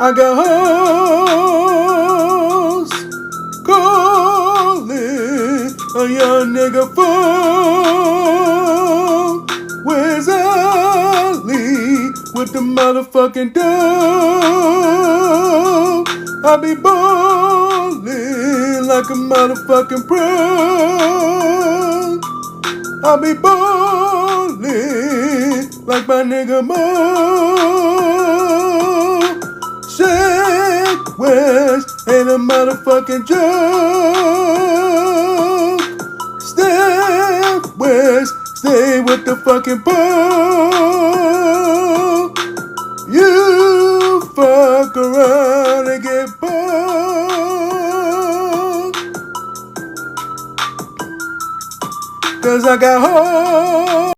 I got hoes calling a young nigga phone. Where's Ali with the motherfucking dough? I be ballin' like a motherfucking pro. I be ballin' like my nigga Mo. Shaq West ain't a motherfucking joke. Steph West, stay with the fucking ball. You fuck around and get burned. 'Cause I got hoes